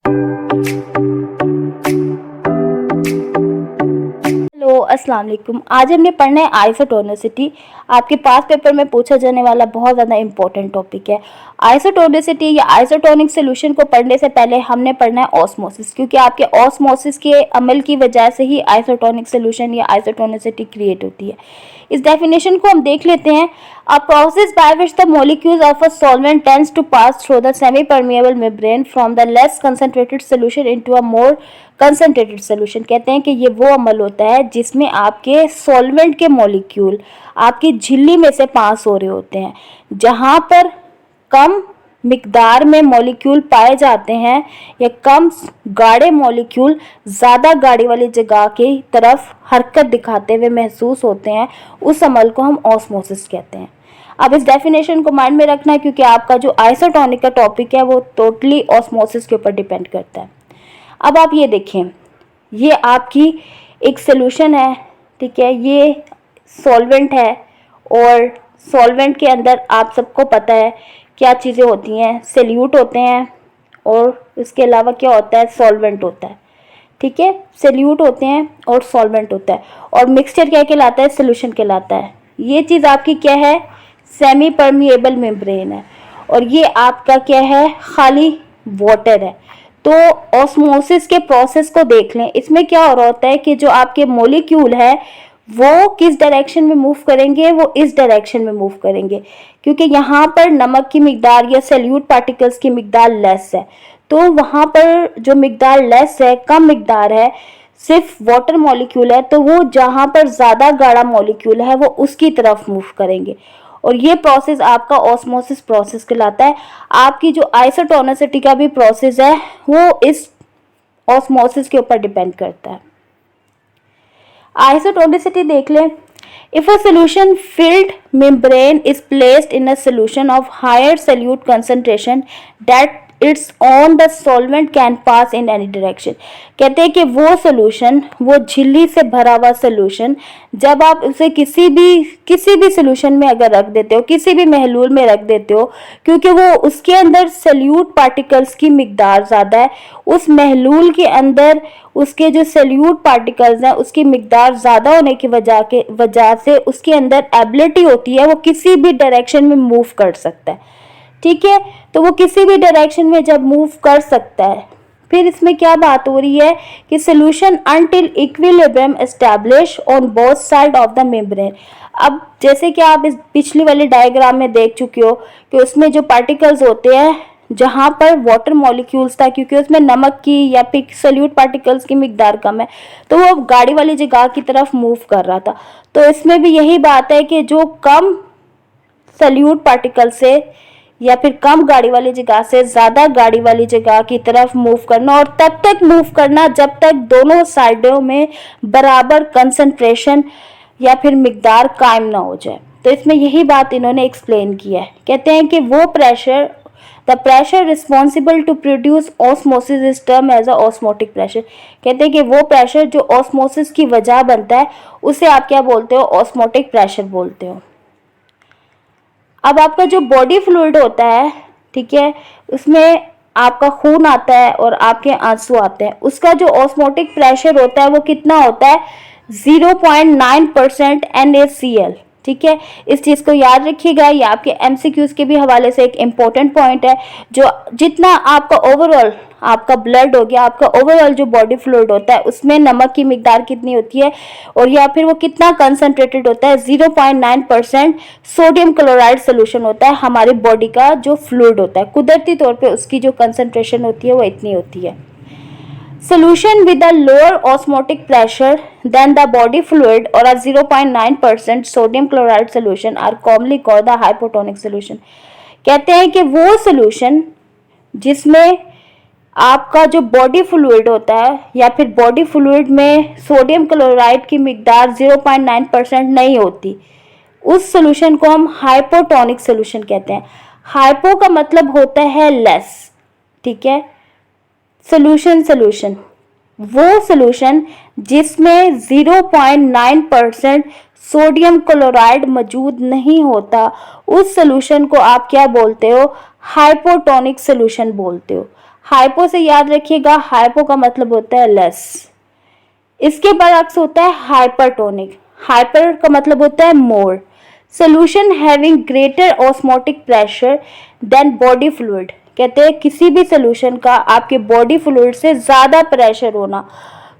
Hello अस्सलाम वालेकुम। आज हमने पढ़ना है आइसोटोनिसिटी। आपके पास पेपर में पूछा जाने वाला बहुत ज़्यादा इंपॉर्टेंट टॉपिक है। आइसोटोनिसिटी या आइसोटोनिक सॉल्यूशन को पढ़ने से पहले हमने पढ़ना है ऑस्मोसिस, क्योंकि आपके ऑस्मोसिस के अमल की वजह से ही आइसोटोनिक सॉल्यूशन या आइसोटोनिसिटी क्रिएट होती है। इस डेफिनेशन को हम देख लेते हैं। A process by which the molecules of a solvent tends to pass through the semi-permeable membrane from the less concentrated solution into a more concentrated solution। कहते हैं कि ये वो अमल होता है जिसमें आपके सॉल्वेंट के मॉलिक्यूल आपकी झिल्ली में से पास हो रहे होते हैं। जहाँ पर कम मिकदार में मॉलिक्यूल पाए जाते हैं या कम गाढ़े मॉलिक्यूल ज़्यादा गाढ़ी वाली जगह की तरफ हरकत दिखाते हुए महसूस होते हैं, उस अमल को हम ऑस्मोसिस कहते हैं। अब इस डेफिनेशन को माइंड में रखना है, क्योंकि आपका जो आइसोटोनिक का टॉपिक है वो टोटली ऑस्मोसिस के ऊपर डिपेंड करता है। अब आप ये देखें, ये आपकी एक सॉल्यूशन है, ठीक है, ये सॉल्वेंट है और सॉल्वेंट के अंदर आप सबको पता है क्या चीज़ें होती हैं, सॉल्यूट होते हैं और इसके अलावा क्या होता है, सॉल्वेंट होता है, ठीक है। सॉल्यूट होते हैं और सॉल्वेंट होता है, और मिक्सचर क्या कहलाता है, सॉल्यूशन कहलाता है। ये चीज़ आपकी क्या है, सेमी परमिएबल मेम्ब्रेन है, और ये आपका क्या है, खाली वाटर है। तो ऑस्मोसिस के प्रोसेस को देख लें। इसमें क्या हो रहा होता है कि जो आपके मॉलिक्यूल है वो किस डायरेक्शन में मूव करेंगे, वो इस डायरेक्शन में मूव करेंगे, क्योंकि यहाँ पर नमक की मिकदार या सॉल्यूट पार्टिकल्स की मिकदार लेस है। तो वहाँ पर जो मिकदार लेस है, कम मिकदार है, सिर्फ वाटर मॉलिक्यूल है, तो वो जहाँ पर ज़्यादा गाढ़ा मॉलिक्यूल है वो उसकी तरफ मूव करेंगे, और ये प्रोसेस आपका ऑस्मोसिस प्रोसेस कहलाता है। आपकी जो आइसोटोनिसिटी का भी प्रोसेस है वो इस ऑस्मोसिस के ऊपर डिपेंड करता है। आइसोटोनिसिटी देख लें। If a solution filled membrane is placed in a solution of higher solute concentration that its on the solvent can pass in any direction। कहते हैं कि वो सोल्यूशन, वो झिल्ली से भरा हुआ सोल्यूशन, जब आप उसे किसी भी सोल्यूशन में अगर रख देते हो, किसी भी महलूल में रख देते हो, क्योंकि वो उसके अंदर सॉल्यूट पार्टिकल्स की मिकदार ज़्यादा है, उस महलूल के अंदर उसके जो सॉल्यूट पार्टिकल्स हैं उसकी मिकदार ज़्यादा होने की वजह से उसके अंदर एबिलिटी होती है वो किसी भी डायरेक्शन में मूव कर सकता है, ठीक है। तो वो किसी भी डायरेक्शन में जब मूव कर सकता है, फिर इसमें क्या बात हो रही है कि solution until equilibrium establish on both side of the membrane. अब जैसे कि आप इस पिछली वाले डायग्राम में देख चुके हो कि उसमें जो पार्टिकल्स होते हैं जहाँ पर वाटर मॉलिक्यूल्स था, क्योंकि उसमें नमक की या फिर सॉल्यूट पार्टिकल्स की मिकदार कम है, तो वो गाड़ी वाली जगह की तरफ मूव कर रहा था। तो इसमें भी यही बात है कि जो कम सॉल्यूट पार्टिकल से या फिर कम गाड़ी वाली जगह से ज़्यादा गाड़ी वाली जगह की तरफ मूव करना, और तब तक मूव करना जब तक दोनों साइडों में बराबर कंसंट्रेशन या फिर मिकदार कायम ना हो जाए। तो इसमें यही बात इन्होंने एक्सप्लेन किया है। कहते हैं कि वो pressure, the pressure responsible to produce osmosis is term as a osmotic pressure. कहते हैं कि वो प्रेशर जो ऑस्मोसिस की वजह बनता है उसे आप क्या बोलते हो, ऑस्मोटिक प्रेशर बोलते हो। अब आपका जो बॉडी फ्लूइड होता है, ठीक है, उसमें आपका खून आता है और आपके आंसू आते हैं, उसका जो ऑस्मोटिक प्रेशर होता है वो कितना होता है, 0.9% NaCl, ठीक है। इस चीज़ को याद रखिएगा, ये आपके MCQs के भी हवाले से एक इम्पोर्टेंट पॉइंट है। जो जितना आपका ओवरऑल आपका ब्लड हो गया, आपका ओवरऑल जो बॉडी फ्लूइड होता है उसमें नमक की मिकदार कितनी होती है, और या फिर वो कितना कंसनट्रेटेड होता है, 0.9% सोडियम क्लोराइड सोल्यूशन होता है हमारी बॉडी का जो फ्लूइड होता है। कुदरती तौर पे उसकी जो कंसनट्रेशन होती है वो इतनी होती है। Solution with a lower osmotic pressure than the body fluid or a 0.9% sodium chloride solution are commonly called the hypotonic solution। कहते हैं कि वो solution जिसमें आपका जो बॉडी फ्लूइड होता है या फिर बॉडी फ्लूइड में सोडियम क्लोराइड की मिकदार 0.9% नहीं होती, उस सोल्यूशन को हम हाइपोटोनिक सोल्यूशन कहते हैं। हाइपो का मतलब होता है लेस, ठीक है, सोल्यूशन वो सोल्यूशन जिसमें 0.9% सोडियम क्लोराइड मौजूद नहीं होता, उस सोल्यूशन को आप क्या बोलते हो, हाइपोटोनिक सोल्यूशन बोलते हो। हाइपो से याद रखिएगा, हाइपो का मतलब होता है लेस। इसके बरअक्स होता है हाइपरटोनिक। हाइपर का मतलब होता है more. Solution having greater osmotic pressure than body fluid, कहते हैं किसी भी सोल्यूशन का आपके बॉडी फ्लूइड से ज्यादा प्रेशर होना।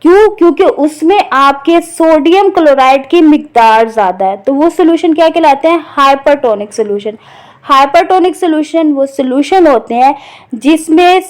क्यों? क्योंकि उसमें आपके सोडियम क्लोराइड की मिकदार ज्यादा है, तो वो सोल्यूशन क्या कहलाते हैं? Hypertonic solution. हाइपरटोनिक सोल्यूशन वो सोल्यूशन होते हैं जिसमें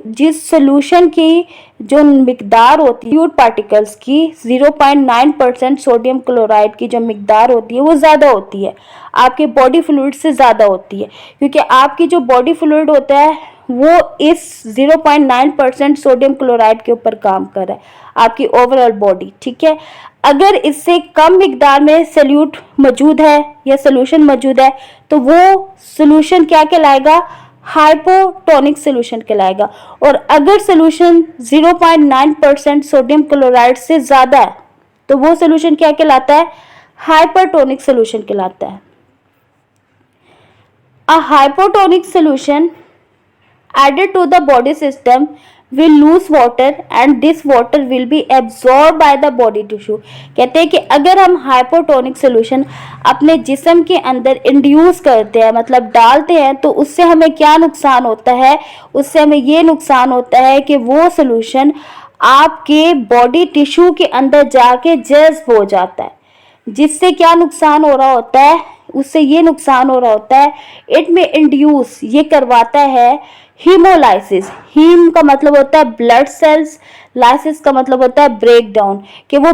जिस सोल्यूशन की जो मिकदार होती है फ्लूइड पार्टिकल्स की 0.9% सोडियम क्लोराइड की जो मिकदार होती है वो ज़्यादा होती है, आपके बॉडी फ्लूइड से ज़्यादा होती है। क्योंकि आपकी जो बॉडी फ्लूइड होता है वो इस 0.9% सोडियम क्लोराइड के ऊपर काम कर रहा है, आपकी ओवरऑल बॉडी, ठीक है। अगर इससे कम मिकदार में सोल्यूट मौजूद है या सोल्यूशन मौजूद है तो वो सोल्यूशन क्या कहलाएगा? हाइपोटोनिक सोल्यूशन कहलाएगा। और अगर सोल्यूशन 0.9% सोडियम क्लोराइड से ज्यादा है तो वो सोल्यूशन क्या कहलाता है? हाइपरटोनिक सोल्यूशन कहलाता है। A hypotonic solution added to the body system will lose water and this water will be absorbed by the body tissue। कहते हैं कि अगर हम हाइपोटोनिक सोल्यूशन अपने जिस्म के अंदर इंड्यूस करते हैं, मतलब डालते हैं, तो उससे हमें क्या नुकसान होता है? उससे हमें ये नुकसान होता है कि वो सोल्यूशन आपके बॉडी टिश्यू के अंदर जाके जज्ब हो जाता है। जिससे क्या नुकसान हो रहा होता है? उससे ये नुकसान हो रहा होता है, इट में इंड्यूस, ये करवाता है हीमोलाइसिस। हीम का मतलब होता है ब्लड सेल्स, लाइसिस का मतलब होता है ब्रेक डाउन। कि वो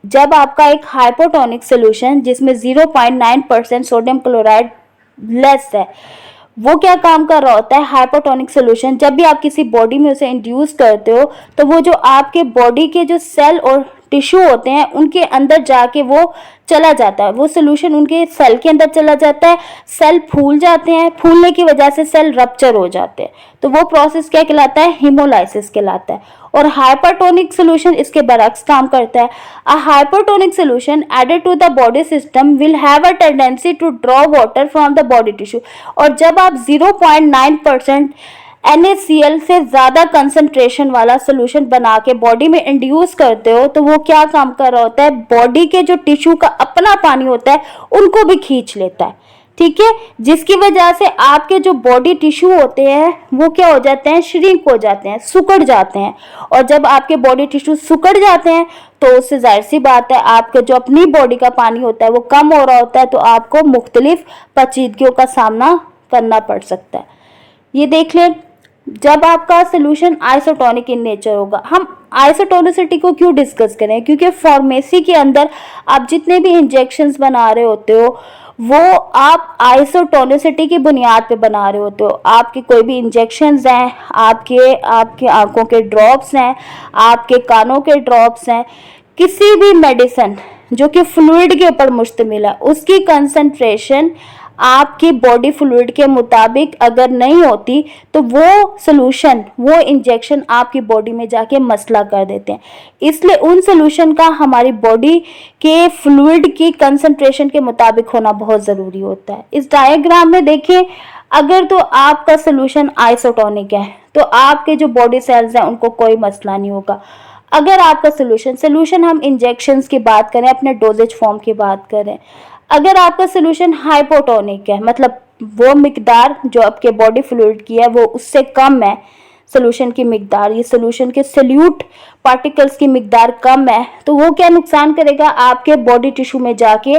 जब आपका एक हाइपोटोनिक सोल्यूशन जिसमें 0.9% सोडियम क्लोराइड लेस है, वो क्या काम कर रहा होता है? हाइपोटोनिक सोल्यूशन जब भी आप किसी बॉडी में उसे इंड्यूस करते हो तो वो जो आपके बॉडी के जो सेल और टिश्यू होते हैं उनके अंदर जाके वो चला जाता है, वो सोल्यूशन उनके सेल के अंदर चला जाता है, सेल फूल जाते हैं, फूलने की वजह से सेल रप्चर हो जाते हैं, तो वो प्रोसेस क्या कहलाता है? हीमोलाइसिस कहलाता है। और हाइपरटोनिक सोल्यूशन इसके बरक्स काम करता है। A hypertonic solution added to the body system will have a tendency to draw water from the body tissue. और जब आप 0.9% NaCl से ज़्यादा कंसंट्रेशन वाला सोल्यूशन बना के बॉडी में इंड्यूस करते हो तो वो क्या काम कर रहा होता है? बॉडी के जो टिश्यू का अपना पानी होता है उनको भी खींच लेता है, ठीक है। जिसकी वजह से आपके जो बॉडी टिश्यू होते हैं वो क्या हो जाते हैं? श्रिंक हो जाते हैं, सिकुड़ जाते हैं। और जब आपके बॉडी टिश्यू सिकुड़ जाते हैं तो उससे जाहिर सी बात है आपके जो अपनी बॉडी का पानी होता है वो कम हो रहा होता है, तो आपको मुख्तलिफ पेचीदगियों का सामना करना पड़ सकता है। ये देख लें, जब आपका सोल्यूशन आइसोटोनिक इन नेचर होगा। हम आइसोटोनिसिटी को क्यों डिस्कस करें? क्योंकि फार्मेसी के अंदर आप जितने भी इंजेक्शंस बना रहे होते हो वो आप आइसोटोनिसिटी की बुनियाद पे बना रहे होते हो। आपके कोई भी इंजेक्शंस हैं, आपके आंखों के ड्रॉप्स हैं, आपके कानों के ड्रॉप्स हैं, किसी भी मेडिसिन जो कि फ्लूइड के ऊपर मुश्तमिल है उसकी कंसंट्रेशन आपकी बॉडी फ्लूइड के मुताबिक अगर नहीं होती तो वो सोल्यूशन, वो इंजेक्शन आपकी बॉडी में जाके मसला कर देते हैं। इसलिए उन सोल्यूशन का हमारी बॉडी के फ्लूइड की कंसंट्रेशन के मुताबिक होना बहुत ज़रूरी होता है। इस डायग्राम में देखिए, अगर तो आपका सोल्यूशन आइसोटोनिक है तो आपके जो बॉडी सेल्स हैं उनको कोई मसला नहीं होगा। अगर आपका सोल्यूशन हम इंजेक्शंस की बात करें, अपने डोजेज फॉर्म की बात करें, अगर आपका सोल्यूशन हाइपोटोनिक है, मतलब वो मिकदार जो आपके बॉडी फ्लूइड की है वो उससे कम है सोल्यूशन की मिकदार, ये सोल्यूशन के सोल्यूट पार्टिकल्स की मिकदार कम है, तो वो क्या नुकसान करेगा? आपके बॉडी टिश्यू में जाके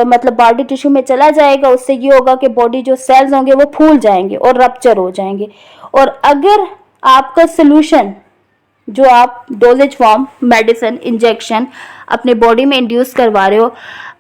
मतलब बॉडी टिश्यू में चला जाएगा। उससे ये होगा कि बॉडी जो सेल्स होंगे वो फूल जाएंगे और रप्चर हो जाएंगे। और अगर आपका सोल्यूशन जो आप डोजेज फॉर्म मेडिसिन इंजेक्शन अपने बॉडी में इंड्यूस करवा रहे हो,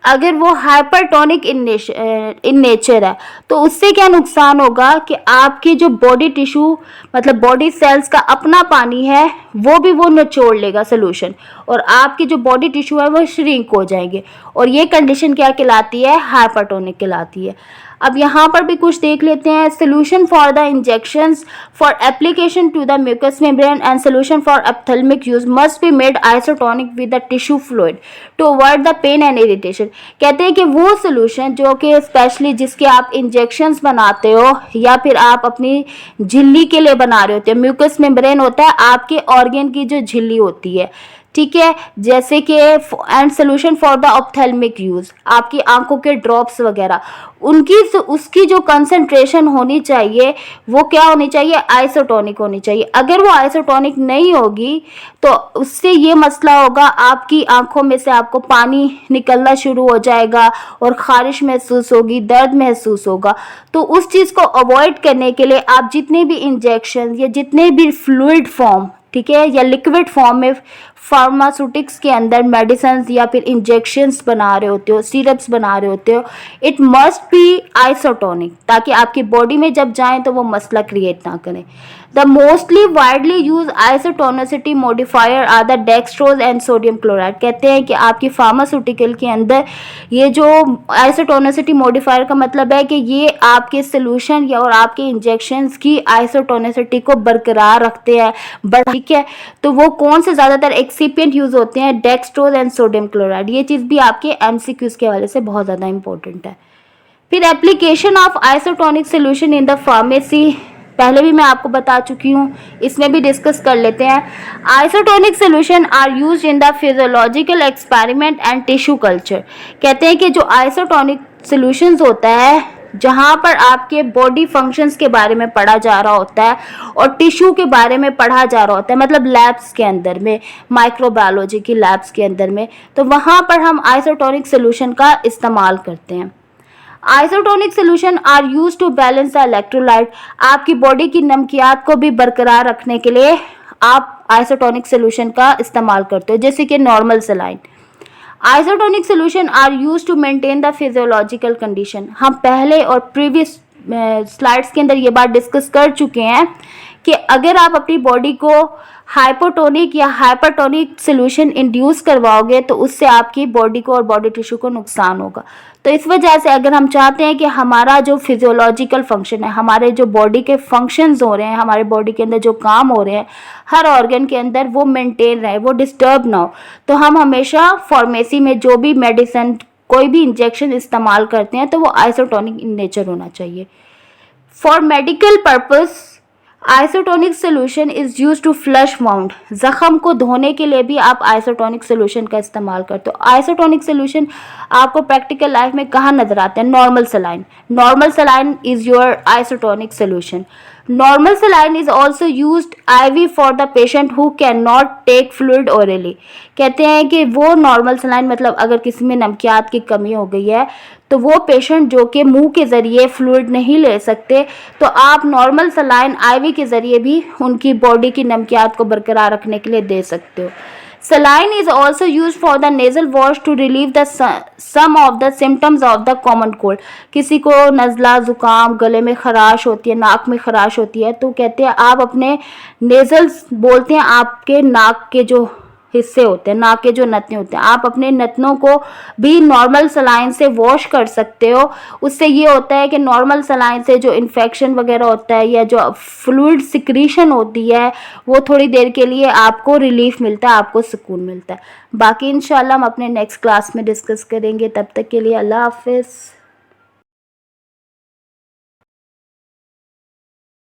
अगर वो हाइपरटोनिक इन नेचर है तो उससे क्या नुकसान होगा कि आपकी जो बॉडी टिश्यू मतलब बॉडी सेल्स का अपना पानी है वो निचोड़ लेगा सोल्यूशन, और आपकी जो बॉडी टिश्यू है वो श्रिंक हो जाएंगे। और ये कंडीशन क्या कहलाती है? हाइपरटोनिक कहलाती है। अब यहाँ पर भी कुछ देख लेते हैं। Solution for the injections for application to the mucus membrane and solution for ophthalmic use must be made isotonic with the tissue fluid to avoid the pain and irritation. कहते हैं कि वो सोल्यूशन जो कि स्पेशली जिसके आप injections बनाते हो या फिर आप अपनी झिल्ली के लिए बना रहे होते हो, म्यूकस मेम्ब्रेन होता है आपके ऑर्गन की जो झिल्ली होती है, ठीक है, जैसे कि and solution for the ophthalmic use, आपकी आंखों के ड्रॉप्स वगैरह, उसकी जो कंसंट्रेशन होनी चाहिए वो क्या होनी चाहिए, आइसोटोनिक होनी चाहिए। अगर वो आइसोटोनिक नहीं होगी तो उससे ये मसला होगा, आपकी आंखों में से आपको पानी निकलना शुरू हो जाएगा और खारिश महसूस होगी, दर्द महसूस होगा। तो उस चीज़ को अवॉइड करने के लिए आप जितने भी इंजेक्शन या जितने भी फ्लूइड फॉर्म, ठीक है, या लिक्विड फॉर्म में फार्मास्यूटिक्स के अंदर मेडिसिन या फिर इंजेक्शंस बना रहे होते हो, सिरप्स बना रहे होते हो, इट मस्ट बी आइसोटोनिक, ताकि आपकी बॉडी में जब जाएं तो वो मसला क्रिएट ना करें। The mostly widely use isotonicity modifier are the dextrose and sodium chloride. कहते हैं कि आपकी फार्मास्यूटिकल के अंदर ये जो आइसोटोनिसिटी मॉडिफायर का मतलब है कि ये आपके सोल्यूशन या और आपके इंजेक्शंस की आइसोटोनिसिटी को बरकरार रखते हैं, ठीक है। तो वो कौन से ज़्यादातर एक्सिपिएंट यूज होते हैं, डेक्सट्रोज एंड सोडियम क्लोराइड। ये चीज़ भी आपके एमसीक्यूज के हवाले से बहुत ज़्यादा इंपॉर्टेंट है। फिर application of isotonic solution in the pharmacy, पहले भी मैं आपको बता चुकी हूँ, इसमें भी डिस्कस कर लेते हैं। Isotonic solution are used in the physiological experiment and tissue culture. कहते हैं कि जो आइसोटोनिक सोल्यूशंस होता है जहाँ पर आपके बॉडी फंक्शंस के बारे में पढ़ा जा रहा होता है और टिश्यू के बारे में पढ़ा जा रहा होता है, मतलब लैब्स के अंदर में, माइक्रोबायोलॉजी की लैब्स के अंदर में, तो वहाँ पर हम आइसोटोनिक सोल्यूशन का इस्तेमाल करते हैं। Isotonic solution are use to balance the electrolyte. आपकी बॉडी की नमकियात को भी बरकरार रखने के लिए आप आइसोटोनिक सोल्यूशन का इस्तेमाल करते हो, जैसे कि normal saline. Isotonic solution are use to maintain the physiological condition. हम पहले और प्रीवियस स्लाइड्स के अंदर ये बात डिस्कस कर चुके हैं कि अगर आप अपनी बॉडी को हाइपोटोनिक या हाइपरटोनिक सोल्यूशन इंड्यूस करवाओगे तो उससे आपकी बॉडी को और बॉडी टिश्यू को नुकसान होगा। तो इस वजह से अगर हम चाहते हैं कि हमारा जो फिजियोलॉजिकल फंक्शन है, हमारे जो बॉडी के फंक्शंस हो रहे हैं, हमारे बॉडी के अंदर जो काम हो रहे हैं हर ऑर्गन के अंदर, वो मेंटेन रहे, वो डिस्टर्ब ना हो, तो हम हमेशा फार्मेसी में जो भी मेडिसिन, कोई भी इंजेक्शन इस्तेमाल करते हैं तो वो आइसोटोनिक इन नेचर होना चाहिए। For medical purpose isotonic solution is use to flush wound. जख्म को धोने के लिए भी आप आइसोटोनिक सोल्यूशन का इस्तेमाल करते हो। आइसोटोनिक सोल्यूशन आपको प्रैक्टिकल लाइफ में कहाँ नजर आते हैं, normal saline. Normal saline is your isotonic solution. Normal saline is also used IV for the patient who can not take fluid orally. कहते हैं कि वो नॉर्मल सलाइन मतलब अगर किसी में नमकियात की कमी हो गई है तो वो पेशेंट जो कि मुंह के ज़रिए फ्लूइड नहीं ले सकते, तो आप नॉर्मल सलाइन IV के ज़रिए भी उनकी बॉडी की नमकियात को बरकरार रखने के लिए दे सकते हो। Saline is also used for the nasal wash to relieve the some of the symptoms of the common cold. किसी को नज़ला, ज़ुकाम, गले में खराश होती है, नाक में खराश होती है, तो कहते हैं आप अपने नेज़ल्स, बोलते हैं आपके नाक के जो हिस्से होते हैं, नाक के जो नथने होते हैं, आप अपने नथनों को भी नॉर्मल सलाइन से वॉश कर सकते हो। उससे ये होता है कि नॉर्मल सलाइन से जो इन्फेक्शन वगैरह होता है या जो फ्लूइड सिक्रीशन होती है वो थोड़ी देर के लिए आपको रिलीफ मिलता है, आपको सुकून मिलता है। बाकी इंशाल्लाह हम अपने नेक्स्ट क्लास में डिस्कस करेंगे। तब तक के लिए अल्लाह हाफिज़।